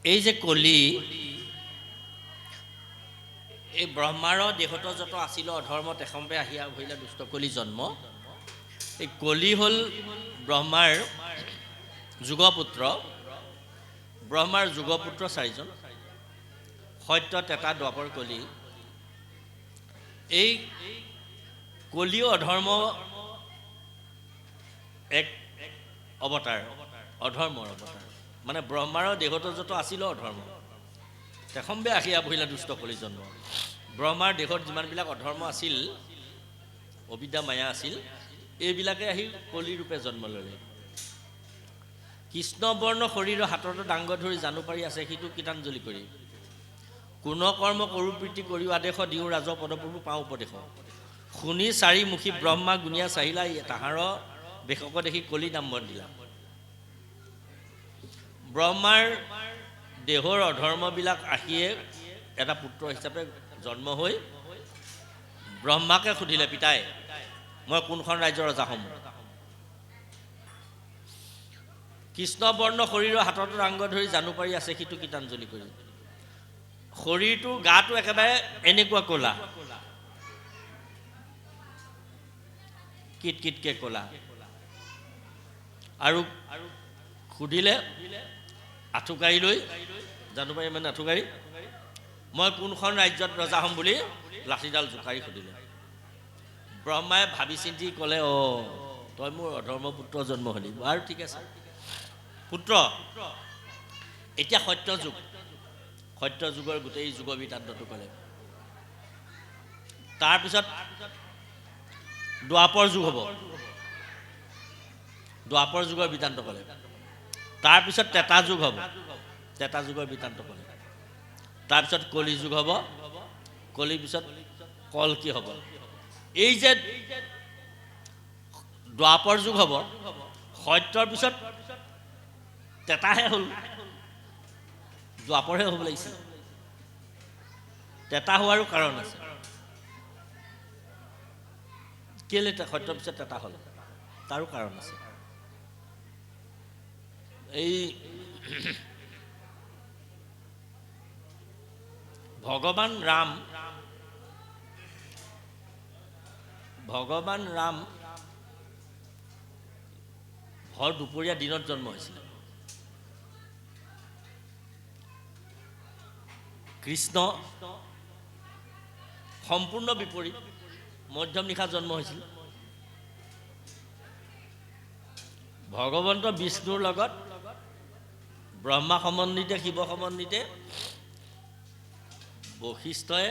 এই যে কলি এই ব্ৰহ্মাৰ দেহত যত আছিল অধৰ্ম তেখম্পে আহিয়া ভৰিলে দুষ্ট কলি জন্ম এই কলি হল ব্ৰহ্মাৰ যুগপুত্ৰ ব্ৰহ্মাৰ যুগপুত্ৰ চাৰিজন সত্য তেতা দ্বাপৰ কলি এই কলি অধৰ্ম এক অৱতাৰ অধৰ্মৰ অৱতাৰ মানে ব্ৰহ্মাৰ দেহত যত আছিল অধৰ্ম তেখম্বে আহিয়া ভৰিলে দুষ্ট কলি জন্ম ব্ৰহ্মাৰ দেহত যিমানবিলাক অধৰ্ম আছিল অবিদ্যা মায়া আছিল এইবিলাকে আহি কলি ৰূপে জন্ম ল'লে কৃষ্ণ বৰ্ণ শৰীৰৰ হাতত ডাংগ ধৰি জানু পাৰি আছে সিটো কীৰ্তনাঞ্জলি কৰি কোন কৰ্ম কৰো প্ৰীতি কৰিও আদেশ দিওঁ ৰাজ পদপ্ৰভু পাওঁ উপদেশ শুনি চাৰিমুখী ব্ৰহ্মা গুণিয়া চাহিলা তাহাৰ বেশক দেখি কলি নাম বন দিলা ব্ৰহ্মাৰ দেহৰ অধৰ্মবিলাক আহিয়ে এটা পুত্ৰ হিচাপে জন্ম হৈ ব্ৰহ্মাকে সুধিলে পিতাই মই কোনখন ৰাজ্যৰ ৰজা হ'ম কৃষ্ণ বৰ্ণ শৰীৰৰ হাতত ডাংগ ধৰি জানু পাৰি আছে সিটো কীৰ্তনাঞ্জলি কৰি শৰীৰটো গাটো একেবাৰে এনেকুৱা ক'লা কিট কিটকে ক'লা আৰু সুধিলে আঁঠুকাৰি লৈ জানু পাৰি মানে আঁঠুকাৰি মই কোনখন ৰাজ্যত ৰজা হ'ম বুলি লাঠিডাল জোকাৰি সুধিলে ব্ৰহ্মাই ভাবি চিন্তি ক'লে তই মোৰ অধৰ্ম পুত্ৰ জন্ম হ'লি আৰু ঠিক আছে পুত্ৰ এতিয়া সত্য যুগৰ গোটেই যুগ বৃত্তান্তটো ক'লে তাৰপিছত দ্বাপৰ যুগ হ'ব দ্বাপৰ যুগৰ বৃত্তান্ত ক'লে তাৰপিছত তেতা যুগ হ'ব তেতা যুগৰ বৃত্তান্ত ক'লে তাৰপিছত কলি যুগ হ'ব কলিৰ পিছত কল্কি হ'ব এই যে দ্বাপৰ যুগ হ'ব সত্যৰ পিছত তেতাহে হ'ল দ্বাপৰহে হ'ব লাগিছিল তেতা হোৱাৰো কাৰণ আছে কেলে সত্যৰ পিছত তেতা হ'ল তাৰো কাৰণ আছে এই ভগৱান ৰাম ভৰ দুপৰীয়া দিনত জন্ম হৈছিলে কৃষ্ণ সম্পূৰ্ণ বিপৰীত মধ্যম নিশা জন্ম হৈছিল ভগৱন্ত বিষ্ণুৰ লগত ব্ৰহ্মা সমন্বিতে শিৱ সমন্বিতে বশিষ্ঠই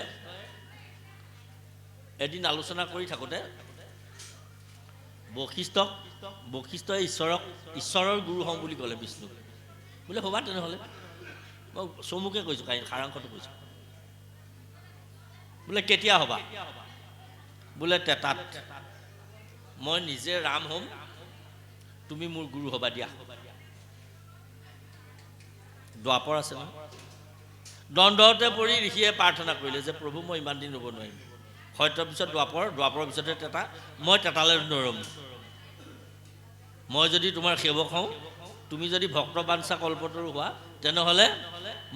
এদিন আলোচনা কৰি থাকোঁতে বশিষ্ঠই ঈশ্বৰৰ গুৰু হওঁ বুলি ক'লে বিষ্ণুক বোলে হ'বা তেনেহ'লে মই চমুকে কৈছোঁ সাৰাংশটো কৈছোঁ বোলে কেতিয়া হ'বা বোলে তেতাত মই নিজে ৰাম হ'ম তুমি মোৰ গুৰু হ'বা দিয়া দ্বাপৰ আছে নহয় দণ্ডতে পৰি ঋষিয়ে প্ৰাৰ্থনা কৰিলে যে প্ৰভু মই ইমান দিন ৰ'ব নোৱাৰিম সত্যৰ পিছত দ্বাপৰৰ পিছতে তেতা মই তেতালৈ নৰম মই যদি তোমাৰ সেৱক হওঁ তুমি যদি ভক্ত বাঞ্ছা কল্পতৰু হোৱা তেনেহ'লে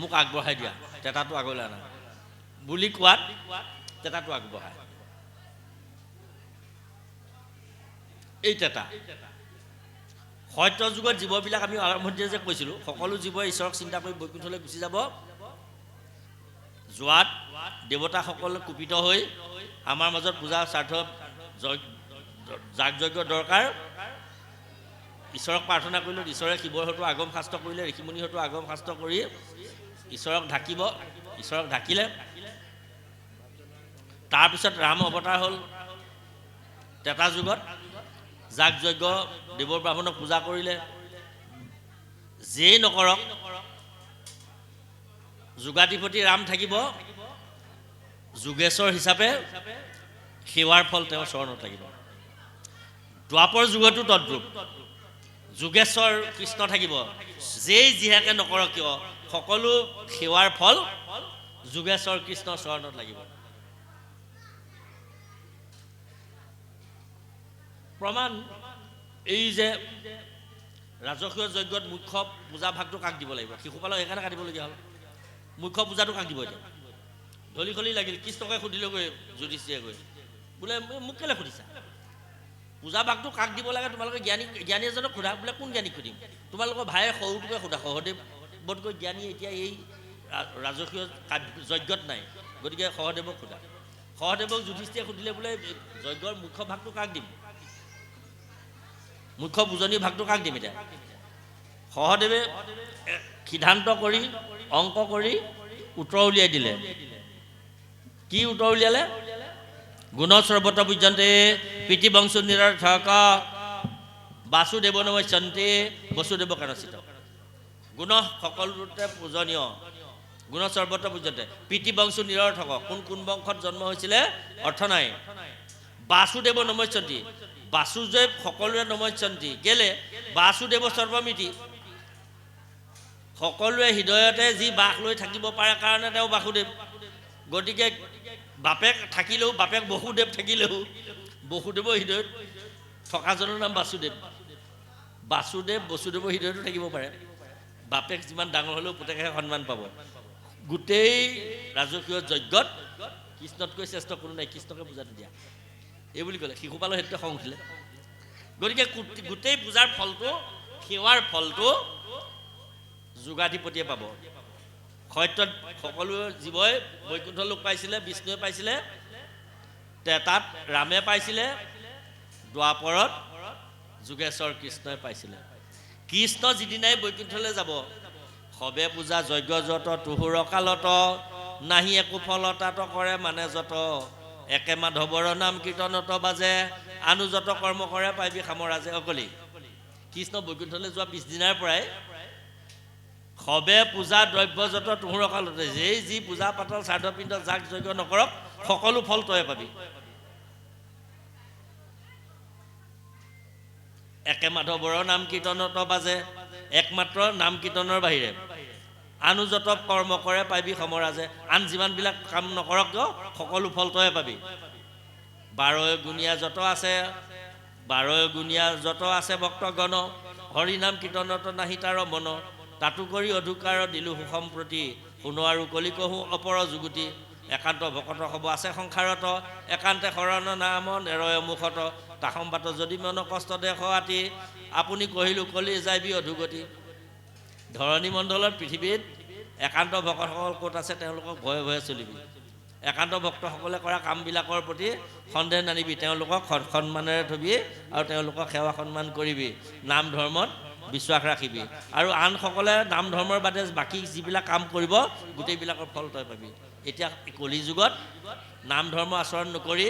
মোক আগবঢ়াই দিয়া তেতাটো আগলৈ আনা বুলি কোৱাত তেতাটো আগবঢ়ায় এই তেতা সত্য যুগত জীৱবিলাক আমি আৰম্ভণিতে যে কৈছিলোঁ সকলো জীৱই ঈশ্বৰক চিন্তা কৰি বৈকুণ্ঠলৈ গুচি যাব যোৱাত দেৱতাসকল কুপিত হৈ আমাৰ মাজত পূজা স্বাৰ্থ যাগ যজ্ঞ দৰকাৰ ঈশ্বৰক প্ৰাৰ্থনা কৰিলে ঈশ্বৰে শিৱৰ হয়তো আগম শাস্ত্ৰ কৰিলে ঋষিমুনি হয়তো আগম শাস্ত্ৰ কৰি ঈশ্বৰক ঢাকিলে তাৰপিছত ৰাম অৱতাৰ হ'ল তেতা যুগত যাগ যজ্ঞ দেৱৰ ব্ৰাহ্মণক পূজা কৰিলে যেই নকৰক যুগাধিপতি ৰাম থাকিব যোগেশ্বৰ হিচাপে সেৱাৰ ফল তেওঁৰ চৰণত থাকিব দ্বাপৰ যুগতো তদ্ৰূপ যোগেশ্বৰ কৃষ্ণ থাকিব যেই যিহাকে নকৰক কিয় সকলো সেৱাৰ ফল যোগেশ্বৰ কৃষ্ণৰ চৰণত লাগিব প্ৰমাণ এই যে ৰাজকীয় যজ্ঞত মুখ্য পূজা ভাগটো কাক দিব লাগিব? শিশুপালক সেইকাৰণে কাটিবলগীয়া হ'ল। মুখ্য পূজাটো কাক দিব এতিয়া? ধলি খলি লাগিল। কৃষ্ণকে সুধিলেগৈ যুধিষ্ঠিৰে গৈ, বোলে মোক কেলৈ সুধিছা? পূজা ভাগটো কাক দিব লাগে তোমালোকে জ্ঞানী এজনক সোধা। বোলে কোন জ্ঞানীক সুধিম? তোমালোকৰ ভাইয়ে সৰুটোকে সোধা। সহদেৱতকৈ জ্ঞানী এতিয়া এই ৰাজকীয় যজ্ঞত নাই, গতিকে সহদেৱক সোধা। সহদেৱক যুধিষ্ঠিৰে সুধিলে বোলে যজ্ঞৰ মুখ্য ভাগটো কাক দিম? মুখ্য পূজনীয় ভাগটো কাক দিম? এতিয়া সহদেৱে সিদ্ধান্ত কৰি অংক কৰি উত্তৰ উলিয়াই দিলে। কি উত্তৰ উলিয়ালে? গুণ সৰ্বত পূজ্যন্তে প্ৰীতিবংশু নিৰৰ্থক বাসুদেৱ নমস্যন্তে বসুদেৱ কানচিত। গুণ সকলোতে পূজনীয়, গুণ সৰ্বত পূজ্যন্তে প্ৰীতিবংশু নিৰৰ্থক। কোন বংশত জন্ম হৈছিলে অৰ্থ নাই। বাসুদেৱ নমস্যন্তি, বাসুদেৱ সকলোৰে নমস্যন্তি। কেলে? বাসুদেৱ সৰ্বমিতি, সকলোৱে হৃদয়তে যি বাস লৈ থাকিব পাৰে কাৰণে তেওঁ বাসুদেৱ। গতিকে বাপেক থাকিলেও, বাপেক বসুদেৱ থাকিলেও বসুদেৱৰ হৃদয়ত থকাজনৰ নাম বাসুদেৱ। বাসুদেৱ বসুদেৱৰ হৃদয়তো থাকিব পাৰে। বাপেক যিমান ডাঙৰ হ'লেও পুতেকেহে সন্মান পাব। গোটেই ৰাজকীয় যজ্ঞত কৃষ্ণতকৈ শ্ৰেষ্ঠ কোনো নাই, কৃষ্ণকে পূজাটো দিয়া এই বুলি ক'লে। শিশুপালৰ সেইটোতে খং উঠিলে। গতিকে গোটেই পূজাৰ ফলটো, সেৱাৰ ফলটো যোগাধিপতিয়ে পাব। সত্যত সকলো জীৱই বৈকুণ্ঠ লোক পাইছিলে, বিষ্ণুৱে পাইছিলে, তাত ৰামে পাইছিলে, দ্বাপৰত যোগেশ্বৰ কৃষ্ণই পাইছিলে। কৃষ্ণ যিদিনাই বৈকুণ্ঠলৈ যাব, সবে পূজা যজ্ঞ যত তুহুৰ কালত নাহি একো ফলতাত কৰে মানে যত একে মাধৱৰ নাম কীৰ্তনত বাজে আনু যত কৰ্ম কৰে পাইবি সামৰাজে অকলি। কৃষ্ণ বৈকুণ্ঠলৈ যোৱা 20 দিনাৰ পৰাই সবে পূজা দ্ৰব্য যত তুহুৰ কালতে, যেই যি পূজা পাতল শ্ৰাদ্ধপিণ্ড যাগ যজ্ঞ নকৰক সকলো ফল তয়ে পাবি। একে মাধৱৰ নাম কীৰ্তনত বাজে, একমাত্ৰ নাম কীৰ্তনৰ বাহিৰে আনু যত কৰ্ম কৰে পাবি সমৰাজে। আন যিমানবিলাক কাম নকৰক কিয় সকলো ফল তয়ে পাবি। 12 গুণীয়া যত আছে ভক্তগণ, হৰি নাম কীৰ্তনত নাহি তাৰ মন। তাতো কৰি অধুকাৰ দিলো সুষম প্ৰতি, শুনো আৰু কলি কহো অপৰ যুগুতি। একান্ত ভকত হ'ব আছে সংসাৰত, একান্তে শৰণ নাম নেৰয় মুখত। তাহম বাট যদি মন কষ্ট দেশ আতি, আপুনি কহিলো কলি যাইবি অধুগতি। ধৰণী মণ্ডলত পৃথিৱীত একান্ত ভকতসকল ক'ত আছে তেওঁলোকক ভয়ে ভয়ে চলিবি। একান্ত ভক্তসকলে কৰা কামবিলাকৰ প্ৰতি সন্দেহ নানিবি, তেওঁলোকক সন্মানেৰে থবি আৰু তেওঁলোকক সেৱা সন্মান কৰিবি। নাম ধৰ্মত বিশ্বাস ৰাখিবি আৰু আনসকলে নাম ধৰ্মৰ বাদে বাকী যিবিলাক কাম কৰিব গোটেইবিলাকৰ ফল তই পাবি। এতিয়া কলি যুগত নাম ধৰ্ম আচৰণ নকৰি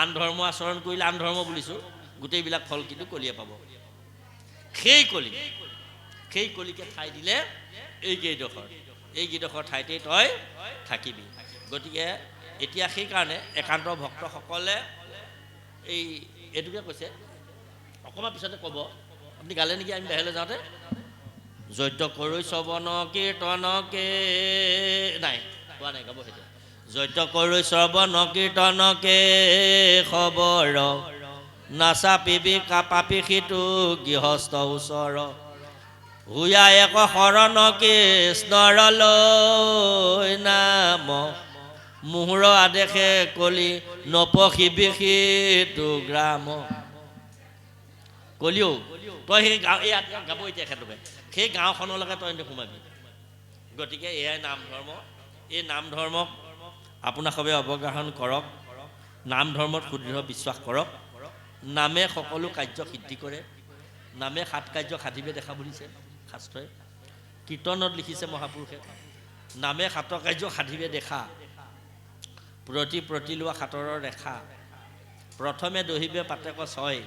আন ধৰ্ম আচৰণ কৰিলে, আন ধৰ্ম বুলিছোঁ, গোটেইবিলাক ফল কিন্তু কলিয়ে পাব। সেই কলিকে ঠাই দিলে এইকেইডোখৰ ঠাইতেই তই থাকিবি। গতিকে এতিয়া সেইকাৰণে একান্ত ভক্তসকলে এইটোকে কৈছে, অকণমান পিছতে ক'ব। আপুনি গালে নেকি আমি বাহিৰলৈ যাওঁতে? জৈত্য কৰৈ শ্ৰৱণ কীৰ্তনকে, নাই কোৱা নাই, গাব সেইটো। জৈত্য কৰৈ শ্ৰৱণ কীৰ্তনকে খবৰ, নাচাপিবি কাপাপি সিটো গৃহস্থ ওচৰ। হুয়া এক শৰণ কৃষ্ণৰলৈ নাম, মুহুৰ আদেশে কলি নপশিবি সিটো গ্ৰাম। কলিও তই সেই গাঁও, এই গাব এতিয়া ক্ষেত্ৰকে, সেই গাঁওখনলৈকে তই সোমাবি। গতিকে এয়াই নাম ধৰ্ম। এই নাম ধৰ্মক আপোনাক সবে অৱগাহন কৰক। নাম ধৰ্মত সুদৃঢ় বিশ্বাস কৰক। নামে সকলো কাৰ্য সিদ্ধি কৰে। নামে 7 কাৰ্য সাধিবে দেখা বুলিছে শাস্ত্ৰই, কীৰ্তনত লিখিছে মহাপুৰুষে। নামে 7 কাৰ্য সাধিবে দেখা, প্ৰতি লোৱা 7ৰ ৰেখা। প্ৰথমে দহিবে পাতেক 6,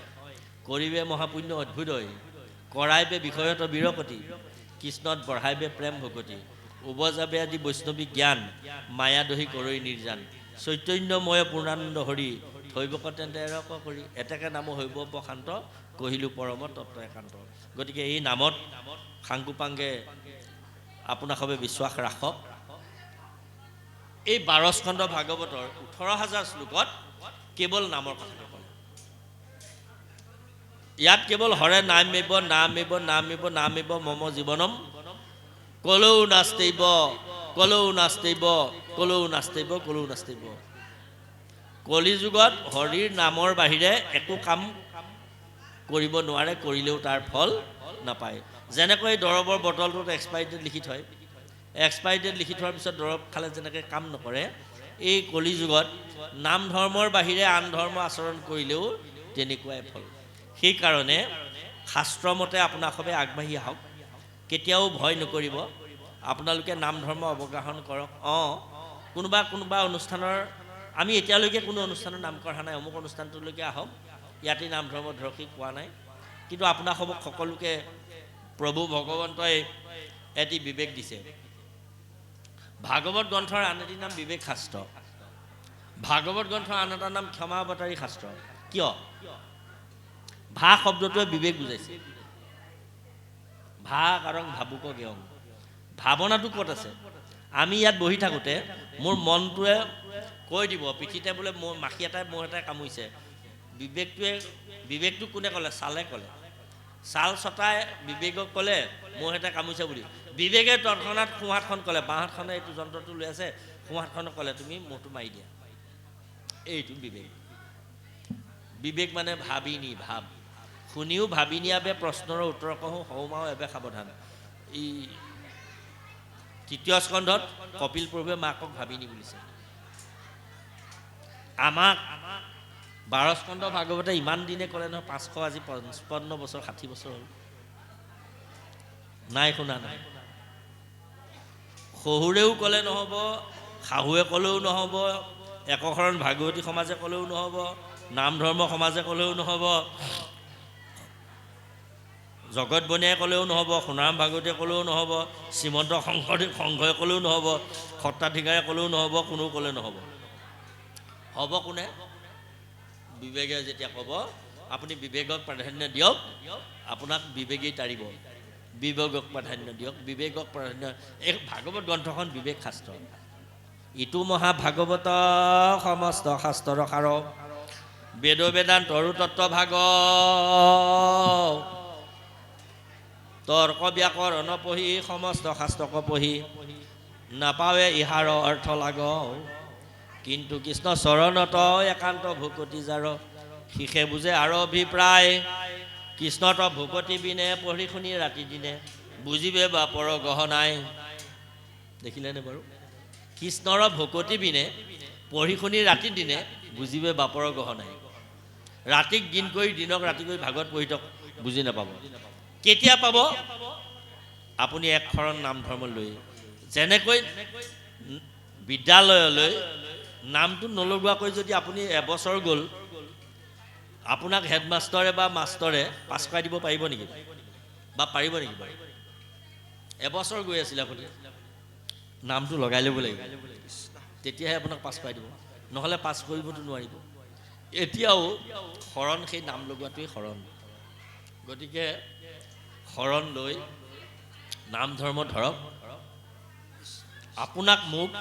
কৰিবে মহাপুণ্য অদ্ভুতই। কৰাইবে বিষয়ত বীৰপতি, কৃষ্ণত বঢ়াইবে প্ৰেম ভকতি। উপজাবে আদি বৈষ্ণৱী জ্ঞান, মায়া দহি কৰৈ নিৰ্জান। চৈতন্যময় পূৰ্ণানন্দ হৰি, থৈবক তেন্তে এৰক কৰি। এতেকে নাম হৈব প্ৰশান্ত, কহিলো পৰম তত্ত্ব একান্ত। গতিকে এই নামত সাংগুপাংগে আপোনাক সবে বিশ্বাস ৰাখক। এই 12 স্কন্ধ ভাগৱতৰ 18,000 শ্লোকত কেৱল নামৰ কথা ক'লে। ইয়াত কেৱল হৰে নামিব নামিব নামিব নামিব মম জীৱনম কলৌ নাস্তিব কলৌ নাস্তিব কলৌ নাস্তিব কলৌ নাস্তিব। কলিযুগত হৰিৰ নামৰ বাহিৰে একো কাম কৰিব নোৱাৰে, কৰিলেও তাৰ ফল নাপায়। যেনেকৈ দৰৱৰ বটলটোত এক্সপায়াৰী ডেট লিখি থয়, এক্সপায়াৰী ডেট লিখি থোৱাৰ পিছত দৰৱ খালে যেনেকৈ কাম নকৰে, এই কলিযুগত নাম ধৰ্মৰ বাহিৰে আন ধৰ্ম আচৰণ কৰিলেও তেনেকুৱাই ফল। সেইকাৰণে শাস্ত্ৰমতে আপোনাক সবে আগবাঢ়ি আহক, কেতিয়াও ভয় নকৰিব। আপোনালোকে নাম ধৰ্ম অৱগাহন কৰক। কোনোবা কোনোবা অনুষ্ঠানৰ, আমি এতিয়ালৈকে কোনো অনুষ্ঠানৰ নাম কৰা নাই, অমুক অনুষ্ঠানটোলৈকে আহক, ইয়াতে নাম ধৰ্ম ধৰক কোৱা নাই। কিন্তু আপোনাক সকলোকে প্ৰভু ভগৱন্তই এটি বিবেক দিছে। ভাগৱত গ্ৰন্থৰ আন এটি নাম বিবেক শাস্ত্ৰ, ভাগৱত গ্ৰন্থৰ আন এটা নাম ক্ষমাৱতাৰী শাস্ত্ৰ। কিয়? ভা শব্দটোৱে বিবেক বুজাইছে। ভা কাৰণ ভাবুক জ্ঞং, ভাৱনাটো ক'ত আছে? আমি ইয়াত বহি থাকোঁতে মোৰ মনটোৱে কৈ দিব পিঠিতে বোলে মোৰ মাখি এটাই মহ এটাই কামুৰিছে। বিবেকটো কোনে ক'লে? ছালে ক'লে। ছাল ছটাই বিবেকক ক'লে মহ এটাই কামুৰিছে বুলি। বিবেকে তৎক্ষণাত সোঁহাতখন ক'লে, বাঁহাতখনে এইটো যন্ত্ৰটো লৈ আছে, সোঁহাতখনক ক'লে তুমি মহটো মাৰি দিয়া। এইটো বিবেক। বিবেক মানে ভাবিনি, ভাব শুনিও ভাবিনি আবে প্ৰশ্নৰ উত্তৰ কহোঁ সৌমাও এবে সাৱধান। এই ৩য় স্কন্ধত কপিল প্ৰভুৱে মাকক ভাবিনি বুলিছে। আমাক 12 স্কন্ধ ভাগৱতে ইমান দিনে ক'লে নহয়, 500 আজি 55 বছৰ 60 বছৰ হ'ল, নাই শুনা নাই। শহুৰেও ক'লে নহ'ব, শাহুৱে ক'লেও নহ'ব, একশৰণ ভাগৱতী সমাজে ক'লেও নহ'ব, নাম ধৰ্ম সমাজে ক'লেও নহ'ব, জগত বনিয়াই ক'লেও নহ'ব, সোণাৰাম ভাগৱতীয়ে ক'লেও নহ'ব, শ্ৰীমন্ত শংকৰদেৱ সংঘই ক'লেও নহ'ব, সত্ৰাধিকাৰে ক'লেও নহ'ব, কোনেও ক'লে নহ'ব। হ'ব কোনে? বিবেকে যেতিয়া ক'ব আপুনি বিবেকক প্ৰাধান্য দিয়ক, আপোনাক বিবেকেই তাৰিব। বিবেকক প্ৰাধান্য দিয়ক, বিবেকক প্ৰাধান্য। এই ভাগৱত গ্ৰন্থখন বিবেক শাস্ত্ৰ। ইটো মহাভাগৱত সমস্ত শাস্ত্ৰৰ সাৰ, বেদ বেদান্তৰো তত্ত্ব ভাগ, তৰ্ক ব্যাকৰণ পঢ়ি সমস্ত শাস্ত্ৰক পঢ়ি, নাপাৱে ইহাৰ অৰ্থ লাগ, কিন্তু কৃষ্ণ চৰণত একান্ত ভকতি যাৰ, শিষে বুজে আৰু অভিপ্ৰায়, কৃষ্ণত ভকতি বিনে পঢ়ি শুনি ৰাতি দিনে, বুজিবে বাপৰ গহনাই। দেখিলেনে বাৰু? কৃষ্ণৰ ভকতি বিনে পঢ়ি শুনি ৰাতি দিনে, বুজিবে বাপৰ গহনাই। ৰাতিক দিন কৰি দিনক ৰাতি কৰি ভাগৱত পঢ়ি থক, বুজি নাপাব। কেতিয়া পাব? আপুনি একশৰণ নাম ধৰ্ম লৈ। যেনেকৈ বিদ্যালয়লৈ নামটো নলগোৱাকৈ যদি আপুনি এবছৰ গ'ল, আপোনাক হেডমাষ্টৰে বা মাষ্টৰে পাছ কৰাই দিব পাৰিব নেকি? বা পাৰিব নেকি বাৰু? এবছৰ গৈ আছিলে আপুনি, নামটো লগাই ল'ব লাগিব, তেতিয়াহে আপোনাক পাছ কৰাই দিব, নহ'লে পাছ কৰিবতো নোৱাৰিব। এতিয়াও শৰণ, সেই নাম লগোৱাটোৱেই শৰণ। গতিকে শৰণ লৈ নাম ধৰ্ম ধৰক। আপোনাক মোক,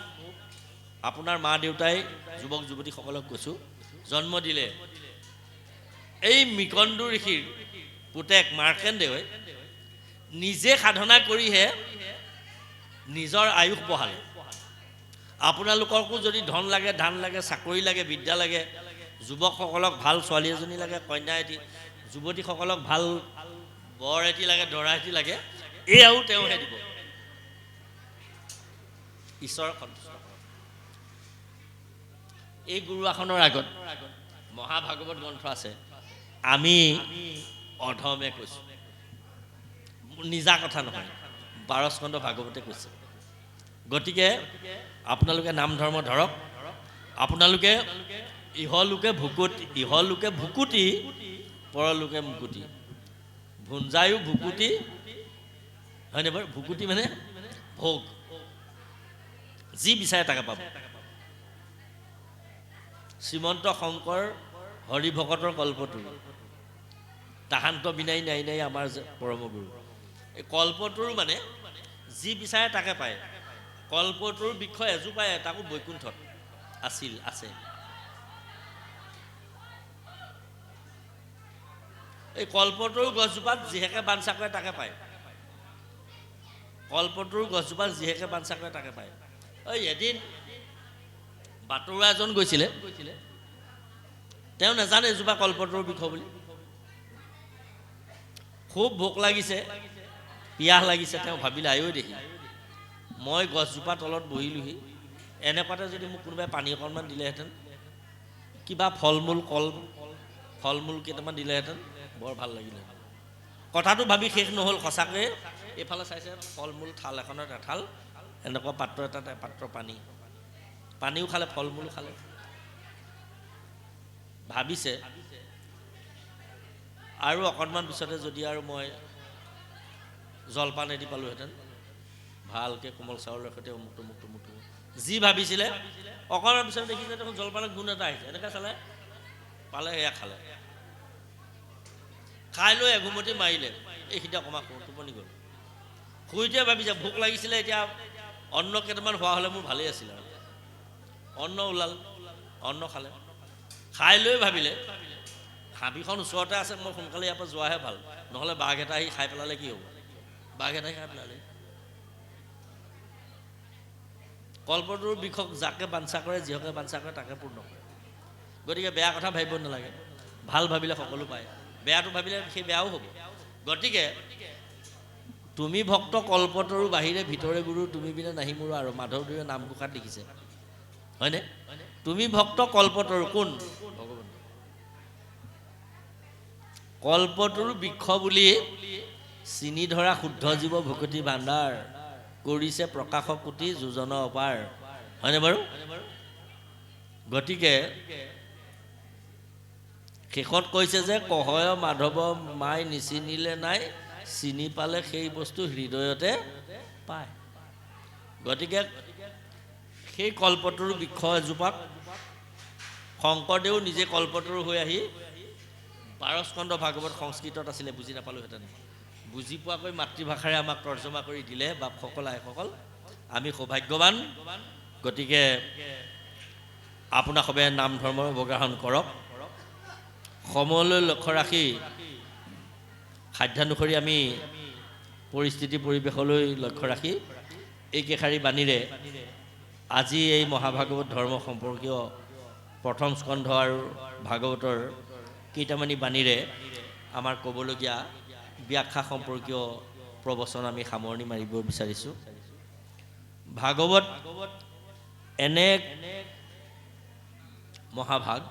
আপোনাৰ মা দেউতাই, যুৱক যুৱতীসকলক কৈছোঁ, জন্ম দিলে। এই মৃকন্দু ঋষিৰ পুতেক মাৰ্কেণ্ডেয় নিজে সাধনা কৰিহে নিজৰ আয়ুস বঢ়ালে। আপোনালোককো যদি ধন লাগে, ধান লাগে, চাকৰি লাগে, বিদ্যা লাগে, যুৱকসকলক ভাল ছোৱালী এজনী লাগে, কন্যা এটি, যুৱতীসকলক ভাল বৰ এটি লাগে, দৰা এটি লাগে, এয়াও তেওঁহে দিব। ঈশ্বৰক সন্তুষ্ট। এই গুৰু আসনৰ আগত মহাভাগৱত গ্ৰন্থ আছে, আমি অধমে কৈছোঁ, নিজা কথা নহয়, 12 স্কন্ধ ভাগৱতে কৈছে। গতিকে আপোনালোকে নাম ধৰ্ম ধৰক। আপোনালোকে ইহলোকে ভুকুতি পৰলোকে মুকুতি, ভুঞ্জায়ো ভুকুতি, হয়নে বাৰু? ভুকুতি মানে ভোগ, যি বিচাৰে তাকে পাব। শ্ৰীমন্ত শংকৰ হৰিভকতৰ কল্পতৰু, তাহান্ত বিনাই নাই নাই আমাৰ পৰমগুৰু। এই কল্পতৰু মানে যি বিচাৰে তাকে পায়। কল্পতৰুৰ বৃক্ষ এজোপাই, তাকো বৈকুণ্ঠত আছে। এই কল্পতৰু গছজোপাত যিহেকে বাঞ্ছা কৰে তাকে পায়। কল্পতৰু গছজোপাত যিহেকে বাঞ্ছা কৰে তাকে পায়। এই এদিন বাটৰুৱা এজন গৈছিলে, তেওঁ নাজানে এজোপা কল্পতৰুৰ বৃক্ষ বুলি। খুব ভোক লাগিছে, পিয়াহ লাগিছে, তেওঁ ভাবিলে আয়ৈ দেখি মই গছজোপা তলত বহিলোহি, এনেকুৱাতে যদি মোক কোনোবাই পানী অকণমান দিলেহেঁতেন, কিবা ফল মূল কেইটামান দিলেহেঁতেন, বৰ ভাল লাগিলেহেঁতেন। কথাটো ভাবি শেষ নহ'ল। সঁচাকৈয়ে এইফালে চাইছে ফল মূল থাল এখনত এঠাল, এনেকুৱা পাত্ৰ এটাত এপাত্ৰ পানীও খালে, ফল মূলো খালে। ভাবিছে আৰু অকণমান পিছতে যদি আৰু মই জলপান এদি পালোহেঁতেন, ভালকৈ কোমল চাউলৰ সৈতে অমুকটো যি ভাবিছিলে, অকণমান পিছত দেখিছে দেখোন জলপানৰ গুণ এটা আহিছে। এনেকৈ চালে, পালে, এয়া খালে। খাই লৈ এঘুমতি মাৰিলে, এইখিনিতে অকণমান টোপনি গ'ল। শুইতে ভাবিছে ভোক লাগিছিলে, এতিয়া অন্ন কেইটামান হোৱা হ'লে মোৰ ভালেই আছিলে। আৰু অন্ন ওলাল, অন্ন খালে। খাই লৈ ভাবিলে হাবিখন ওচৰতে আছে, মই সোনকালে ইয়াৰ পৰা যোৱাহে ভাল, নহ'লে বাঘ এটা আহি খাই পেলালে কি হ'ব। বাঘ এটাই খাই পেলালে। কল্পতৰুৰ বৃক্ষক যাকে বাঞ্ছা কৰে, যিহকে বাঞ্ছা কৰে তাকে পূৰ্ণ কৰে। গতিকে বেয়া কথা ভাবিব নালাগে, ভাল ভাবিলে সকলো পায়, বেয়াটো ভাবিলে সেই বেয়াও হ'ব। গতিকে তুমি ভক্ত কল্পতৰু বাহিৰে ভিতৰে গুৰু, তুমি বিনে নাহি মোৰো আৰু, মাধৱদেৱে নামঘোষাত লিখিছে, হয়নে? তুমি ভক্ত কল্পতৰু, কোন? ভগৱান। কল্পতৰু বৃক্ষ বুলি চিনি ধৰা শুদ্ধ জীৱ ভকতি ভাণ্ডাৰ, কৰিছে প্ৰকাশ কোটি যোজন অপাৰ, হয়নে বাৰু? গতিকে শেষত কৈছে যে কহয় মাধৱ মাই নিচিনিলে নাই, চিনি পালে সেই বস্তু হৃদয়তে পায়। গতিকে সেই কল্পতৰু বৃক্ষ এজোপাক শংকৰদেও নিজে কল্পতৰু হৈ আহি 12 স্কন্ধ ভাগৱত সংস্কৃতত আছিলে, বুজি নাপালোহেঁতেন, বুজি পোৱাকৈ মাতৃভাষাৰে আমাক তৰ্জমা কৰি দিলে বাপসকল আইসকল, আমি সৌভাগ্যৱান। গতিকে আপোনাক সবে নাম ধৰ্মৰ অৱগাহন কৰক। সময়লৈ লক্ষ্য ৰাখি সাধ্যানুসৰি আমি পৰিস্থিতি পৰিৱেশলৈ লক্ষ্য ৰাখি এইকেইষাৰি বাণীৰে আজি এই মহাভাগৱত ধৰ্ম সম্পৰ্কীয় প্ৰথম স্কন্ধ আৰু ভাগৱতৰ কেইটামানি বাণীৰে আমাৰ ক'বলগীয়া ব্যাখ্যা সম্পৰ্কীয় প্ৰবচন আমি সামৰণি মাৰিব বিচাৰিছোঁ। ভাগৱত এনে মহাভাগ,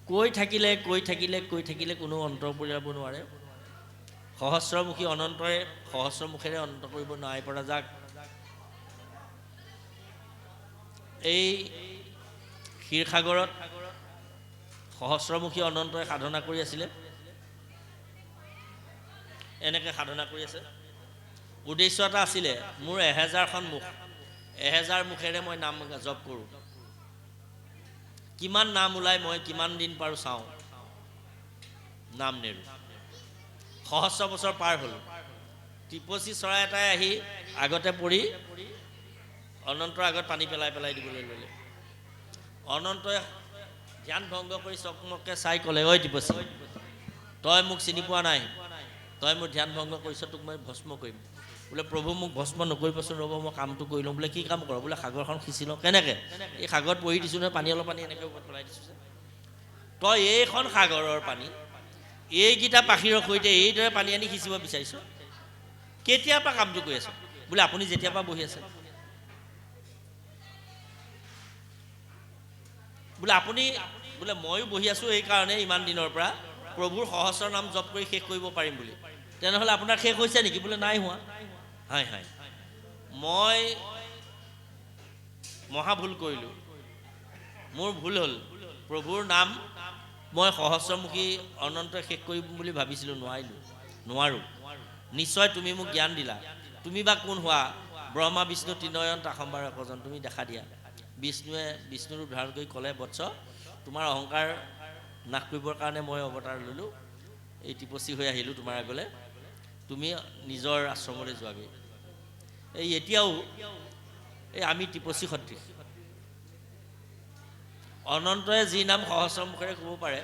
কৈ থাকিলে কোনো অন্ত পৰিয়াব নোৱাৰে। সহস্ৰমুখী অনন্তৰে সহস্ৰমুখেৰে অন্ত কৰিব নোৱাৰি পৰা যাক এই ক্ষীৰসাগৰত সহস্ৰমুখী অনন্তই সাধনা কৰি আছিলে, এনেকৈ সাধনা কৰি আছে। উদ্দেশ্য এটা আছিলে, মোৰ 1000খন মুখ, 1000 মুখেৰে মই নাম জপ কৰোঁ, কিমান নাম ওলাই মই কিমান দিন পাৰোঁ চাওঁ, নাম নেৰোঁ। সহস্ৰ বছৰ পাৰ হ'ল, টিপচী চৰাই এটাই আহি আগতে পৰি অনন্তৰ আগত পানী পেলাই দিবলৈ ল'লে। অনন্তই ধ্যান ভংগ কৰি চকমককৈ চাই ক'লে, ঐ টিপচী, তই মোক চিনি পোৱা নাই, তই মোৰ ধ্যান ভংগ কৰিছ, তোক মই ভস্ম কৰিম। বোলে প্ৰভু মোক ভস্ম নকৰিবচোন, ৰ'ব মই কামটো কৰি লওঁ। বোলে কি কাম কৰ? বোলে সাগৰখন সিঁচি লওঁ। কেনেকৈ? এই সাগৰত পঢ়ি দিছোঁ নহয়, অলপ পানী এনেকৈ ওপৰত পেলাই দিছোঁ যে, তই এইখন সাগৰৰ পানী এইকেইটা পাখিৰৰ সৈতে এইদৰে পানী আনি সিঁচিব বিচাৰিছ, কেতিয়াৰ পৰা কামটো কৰি আছ? বোলে আপুনি যেতিয়াৰ পৰা বহি আছে। বোলে আপুনি, বোলে ময়ো বহি আছোঁ এইকাৰণে ইমান দিনৰ পৰা প্ৰভুৰ সহস্ৰ নাম জপ কৰি শেষ কৰিব পাৰিম বুলি। তেনেহ'লে আপোনাৰ শেষ হৈছে নেকি? বোলে নাই হোৱা। হয়, মই মহা ভুল কৰিলোঁ, মোৰ ভুল হ'ল। প্ৰভুৰ নাম মই সহস্ৰমুখী অনন্তই শেষ কৰিম বুলি ভাবিছিলোঁ, নোৱাৰোঁ। নিশ্চয় তুমি মোক জ্ঞান দিলা। তুমি বা কোন হোৱা? ব্ৰহ্মা বিষ্ণু ত্ৰিনয়ন তাসম্বাৰ একজন, তুমি দেখা দিয়া। বিষ্ণুৱে বিষ্ণুৰ ৰূপ ধাৰণ কৰি ক'লে, বৎস, তোমাৰ অহংকাৰ নাশ কৰিবৰ কাৰণে মই অৱতাৰ ল'লোঁ, এই টিপচী হৈ আহিলোঁ তোমাৰ আগলৈ, তুমি নিজৰ আশ্ৰমলৈ যোৱাগৈ। এই এতিয়াও এই আমি টিপচী সদৃশ, অনন্তই যি নাম সহস্ৰ মুখেৰে ক'ব পাৰে,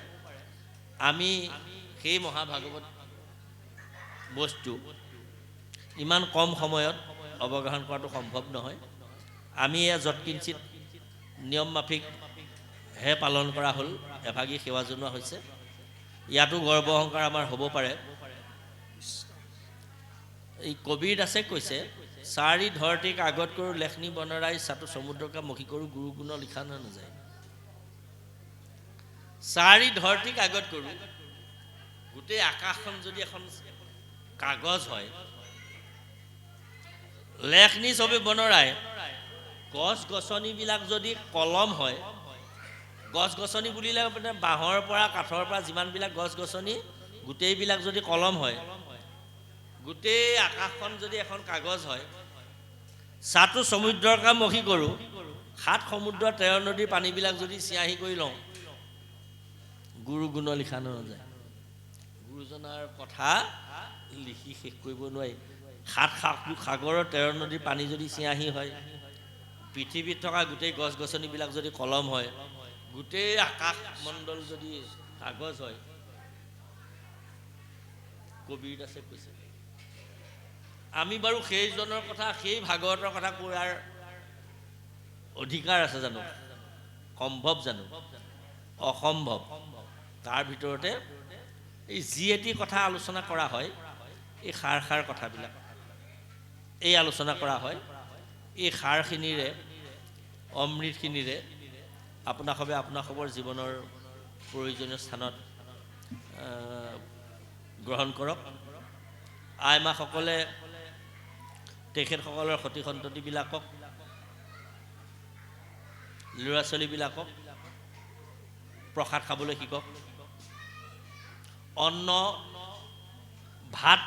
আমি সেই মহাভাগৱত বস্তু ইমান কম সময়ত অৱগাহন কৰাটো সম্ভৱ নহয়। আমি এয়া যৎকিঞ্চিত নিয়ম মাফিকহে পালন কৰা হ'ল, এভাগী সেৱা জনোৱা হৈছে। ইয়াতো গৰ্ব অহংকাৰ আমাৰ হ'ব পাৰে। এই কবিৰ দাসে কৈছে, চাৰি ধৰতিক আগত কৰোঁ লেখনি বনৰাই, চাটো সমুদ্ৰকে মখি কৰোঁ গুৰু গুণ লিখা নাযায়। চাৰি ধৰতিক আগত কৰোঁ, গোটেই আকাশখন যদি এখন কাগজ হয়, লেখনি ছবি বনৰাই, গছ গছনিবিলাক যদি কলম হয়, গছ গছনি বুলিলে মানে বাঁহৰ পৰা কাঠৰ পৰা যিমানবিলাক গছ গছনি গোটেইবিলাক যদি কলম হয়, গোটেই আকাশখন যদি এখন কাগজ হয়, চাটো সমুদ্ৰৰ কাম মখি কৰোঁ, সাত সমুদ্ৰ 13 নদীৰ পানীবিলাক যদি চিয়াঁহী কৰি লওঁ, গুৰু গুণ লিখা নাযায়। গুৰুজনাৰ কথা লিখি শেষ কৰিব নোৱাৰি। সাত সাগৰৰ 13 নদীৰ পানী যদি চিয়াঁহী হয়, পৃথিৱীত থকা গোটেই গছ গছনিবিলাক যদি কলম হয়, গোটেই আকাশ মণ্ডল যদি কাগজ হয়, কবিৰ দাসে কৈছে। আমি বাৰু সেইজনৰ কথা, সেই ভাগৱতৰ কথা কোৱাৰ অধিকাৰ আছে জানো? সম্ভৱ জানো? অসম্ভৱ। তাৰ ভিতৰতে এই যি এটি কথা আলোচনা কৰা হয়, এই সাৰ কথাবিলাক এই আলোচনা কৰা হয়, এই সাৰখিনিৰে অমৃতখিনিৰে আপোনাসৱৰ জীৱনৰ প্ৰয়োজনীয় স্থানত গ্ৰহণ কৰক। আইমাসকলে তেখেতসকলৰ সতি সন্ততিবিলাকক, ল'ৰা ছোৱালীবিলাকক প্ৰসাদ খাবলৈ শিকক। অন্ন, ভাত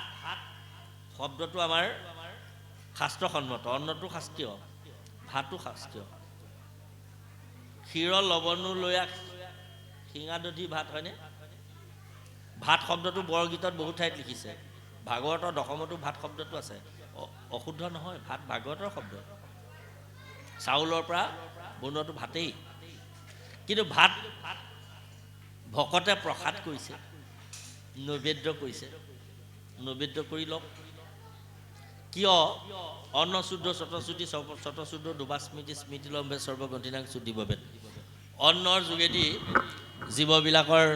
শব্দটো আমাৰ শাস্ত্ৰসন্মত। অন্নটো শাস্ত্ৰীয়, ভাতো শাস্ত্ৰীয়। ক্ষীৰ লৱণো লৈয়া শিঙা দধি ভাত, হয়নে? ভাত শব্দটো বৰগীতত বহুত ঠাইত লিখিছে। ভাগৱতৰ দশমতো ভাত শব্দটো আছে, অশুদ্ধ নহয়। ভাত ভাগৱতৰ শব্দ, চাউলৰ পৰা বনোৱাটো ভাতেই। কিন্তু ভাত ভকতে প্ৰসাদ কৰিছে, নৈবেদ্য কৰিছে, নৈবেদ্য কৰি লওক। কিয়? অন্ন শুদ্ধ শতশ্ৰুতি শতশুদ্ধ দুবা স্মৃতি স্মৃতি লম্বে সৰ্বগ্ৰন্থিনাং শুদ্ধিভৱেৎ। অন্নৰ যোগেদি জীৱবিলাকৰ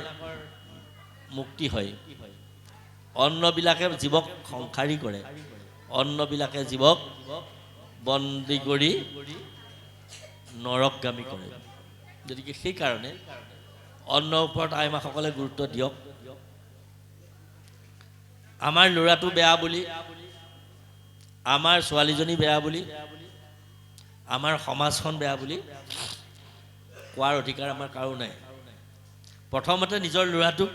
মুক্তি হয়। অন্নবিলাকে জীৱক সংসাৰী কৰে, অন্নবিলাকে জীৱক বন্দী কৰি নৰকগামী কৰে। গতিকে সেইকাৰণে অন্নৰ ওপৰত আইমাসকলে গুৰুত্ব দিয়ক। আমাৰ ল'ৰাটো বেয়া বুলি, আমাৰ ছোৱালীজনী বেয়া বুলি, আমাৰ সমাজখন বেয়া বুলি কোৱাৰ অধিকাৰ আমাৰ কাৰো নাই। প্ৰথমতে নিজৰ ল'ৰাটোক,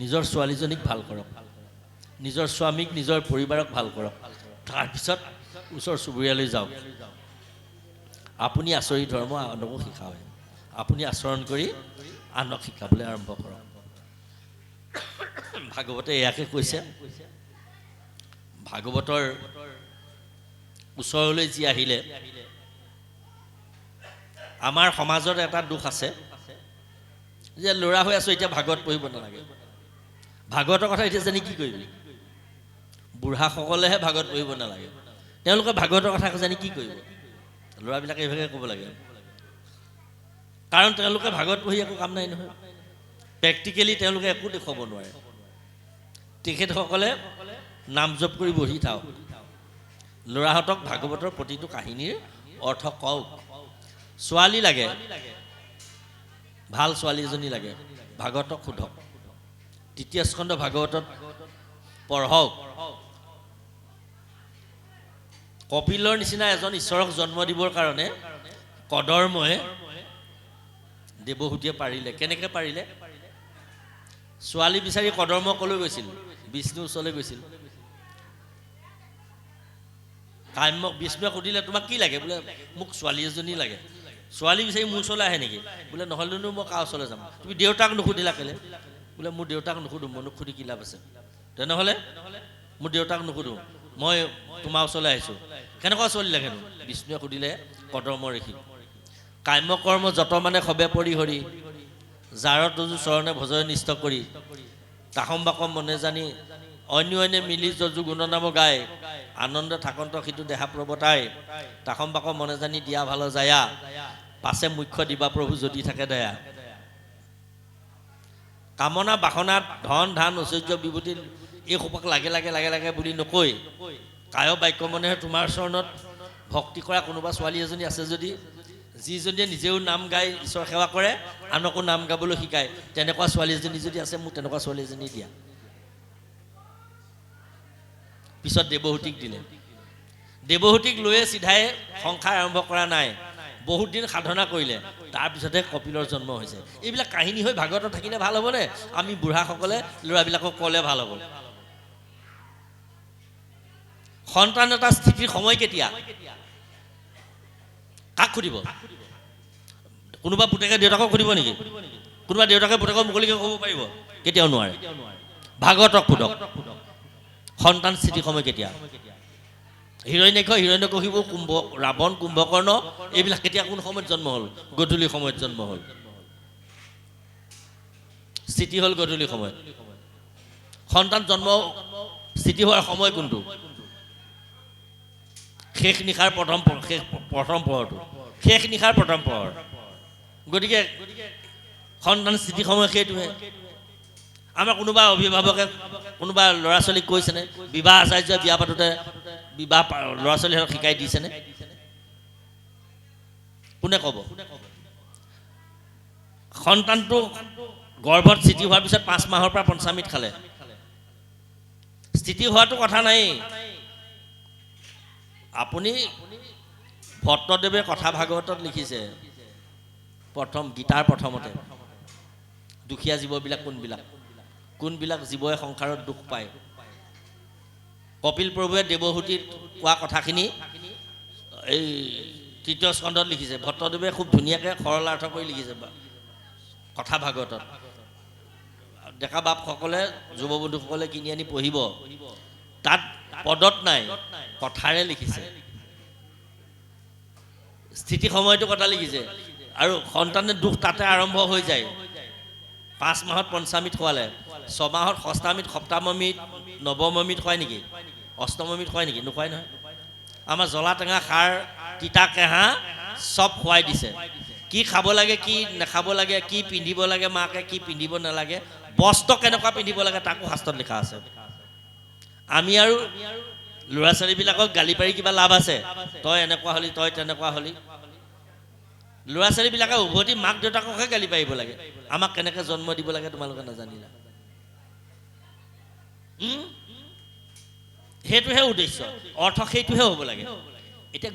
নিজৰ ছোৱালীজনীক ভাল কৰক, নিজৰ স্বামীক, নিজৰ পৰিবাৰক ভাল কৰক। তাৰপিছত ওচৰ চুবুৰীয়ালৈ যাওক। আপুনি আচৰি ধৰ্ম আনকো শিকায়, আপুনি আচৰণ কৰি আনক শিকাবলৈ আৰম্ভ কৰক। ভাগৱতে এয়াকে কৈছে। ভাগৱতৰ ওচৰলৈ যি আহিলে, আমাৰ সমাজত এটা দুখ আছে যে ল'ৰা হৈ আছো এতিয়া ভাগৱত পঢ়িব নালাগে। ভাগৱতৰ কথা এতিয়া জানি কি কৰিবি? বুঢ়াসকলেহে ভাগৱত পঢ়িব নালাগে, তেওঁলোকে ভাগৱতৰ কথা জানি কি কৰিব? ল'ৰাবিলাকে এইভাগে ক'ব লাগে, কাৰণ তেওঁলোকে ভাগৱত পঢ়ি একো কাম নাই নহয়। প্ৰেক্টিকেলি তেওঁলোকে একো দেখুৱাব নোৱাৰে। তেখেতসকলে নাম জপ কৰি বহি থাকক। ল'ৰাহঁতক ভাগৱতৰ প্ৰতিটো কাহিনীৰ অৰ্থ কওক। ছোৱালী লাগে, ভাল ছোৱালী এজনী লাগে, ভাগৱতক সোধক। ৩য় স্কন্ধ ভাগৱতত পঢ়ক। কপিলৰ নিচিনা এজন ঈশ্বৰক জন্ম দিবৰ কাৰণে কদৰ্মই দেৱহূতিয়ে পাৰিলে। কেনেকৈ পাৰিলে? ছোৱালী বিচাৰি কদৰ্ম কলৈ গৈছিল? বিষ্ণুৰ ওচৰলৈ গৈছিল। কাম্যক বিষ্ণুৱে সুধিলে, তোমাক কি লাগে? বোলে মোক ছোৱালী এজনী লাগে। ছোৱালী বিচাৰি মোৰ ওচৰলৈ আহে নেকি? বোলে নহ'লেনো মই কাৰ ওচৰলৈ যাম? তুমি দেউতাক নুসুধিলা কেলে? বোলে মোৰ দেউতাক নুসুধো, মনুক সুধি কি লাভ আছে? তেনেহ'লে মোৰ দেউতাক নুসুধো, মই তোমাৰ ওচৰলৈ আহিছোঁ। কেনেকুৱা ছোৱালী লাগেনো? বিষ্ণুৱে সুধিলে কদৰ্ম ঋষি। কাম্য কৰ্ম যত মানে সবে পৰি হৰি, যাৰত যজু চৰণে ভজয় নিষ্ঠ কৰি তাহম বাকম মনে জানি অন্যনে মিলি যজু গুণনাম গায় আনন্দ থাকন্ত সিটো দেহা প্ৰবতাই তাহম বাকম মনে জানি দিয়া ভাল যায়া পাছে মুখ্য দিবা প্ৰভু যদি থাকে দয়া কামনা বাসনা ধন ধান ঐশ্বৰ্য বিভূতি এই সোপাক লাগে লাগে লাগে লাগে বুলি নকৈ কায় বাক্য মনেহে তোমাৰ চৰণত ভক্তি কৰা কোনোবা ছোৱালী এজনী আছে যদি যিজনীয়ে নিজেও নাম গাই ঈশ্বৰ সেৱা কৰে আনকো নাম গাবলৈ শিকায় তেনেকুৱা ছোৱালী এজনী যদি আছে মোক তেনেকুৱা ছোৱালী এজনী দিয়া পিছত দেৱহূতিক দিলে দেৱহূতিক লৈয়ে চিধাই সংসাৰ আৰম্ভ কৰা নাই বহুত দিন সাধনা কৰিলে তাৰপিছতহে কপিলৰ জন্ম হৈছে এইবিলাক কাহিনী হৈ ভাগৱতত থাকিলে ভাল হ'বনে আমি বুঢ়াসকলে ল'ৰাবিলাকক ক'লে ভাল হ'ব সন্তান এটা স্থিতিৰ সময় কেতিয়া কাক সুধিব কোনোবা পুতেকে দেউতাকক সুধিব নেকি কোনোবা দেউতাকে পুতেকক মুকলিকে ক'ব পাৰিব কেতিয়াও নোৱাৰে ভাগৱতক সোধক সন্তান স্থিতি সময় কেতিয়া হিৰণ্যকশিপু কুম্ভ ৰাৱণ কুম্ভকৰ্ণ এইবিলাক কেতিয়া কোন সময়ত জন্ম হ'ল গধূলি সময়ত জন্ম হ'ল স্থিতি হ'ল গধূলি সময়ত সন্তান জন্ম স্থিতি হোৱাৰ সময় কোনটো শেষ নিশাৰ প্ৰথম প্ৰহৰটো শেষ নিশাৰ প্ৰথম প্ৰহৰ গতিকে সন্তান স্থিতি সময় সেইটোহে আমাৰ কোনোবা অভিভাৱকে কোনোবা ল'ৰা ছোৱালীক কৈছেনে বিবাহ আচাৰ্য বিয়া পাতোতে বিবাহ ল'ৰা ছোৱালীহঁতক শিকাই দিছেনে কোনে ক'ব সন্তানটো গৰ্ভত স্থিতি হোৱাৰ পিছত 5 মাহৰ পৰা পঞ্চামৃত খালে স্থিতি হোৱাটো কথা নাই আপুনি ভট্টদেৱে কথা ভাগৱতত লিখিছে প্ৰথম গীতাৰ প্ৰথমতে দুখীয়া জীৱবিলাক কোনবিলাক জীৱই সংসাৰত দুখ পায় কপিল প্ৰভুৱে দেৱহূতিত কোৱা কথাখিনি এই তৃতীয় স্কন্ধত লিখিছে ভট্টদেৱে খুব ধুনীয়াকৈ সৰলাৰ্থ কৰি লিখিছে কথা ভাগৱতত ডেকা বাপসকলে যুৱবন্ধুসকলে কিনি আনি পঢ়িব তাত পদত নাই কথাৰে লিখিছে স্থিতি সময়টো কথা লিখিছে আৰু সন্তানৰ দুখ তাতে আৰম্ভ হৈ যায় 5 মাহত পঞ্চামৃত খোৱালে 6 মাহত ষষ্ঠামৃত সপ্তমমৃত নৱমমৃত খুৱাই নেকি অষ্টমমৃত খুৱাই নেকি নোখোৱাই নহয় আমাৰ জ্বলা টেঙা খাৰ তিতা কেঁহা চব খুৱাই দিছে কি খাব লাগে কি নাখাব লাগে কি পিন্ধিব লাগে মাকে কি পিন্ধিব নালাগে বস্ত্ৰ কেনেকুৱা পিন্ধিব লাগে তাকো শাস্ত্ৰত লিখা আছে আমি আৰু ল'ৰা ছোৱালীবিলাকক গালি পাৰি কিবা লাভ আছে তই এনেকুৱা হলি তই তেনেকুৱা হলি ল'ৰা ছোৱালীবিলাকে উভতি মাক দেউতাককহে গালি পাৰিব লাগে আমাক কেনেকৈ জন্ম দিব লাগে তোমালোকে নাজানিলা সেইটোহে উদ্দেশ্য অৰ্থ সেইটোহে হ'ব লাগে এতিয়া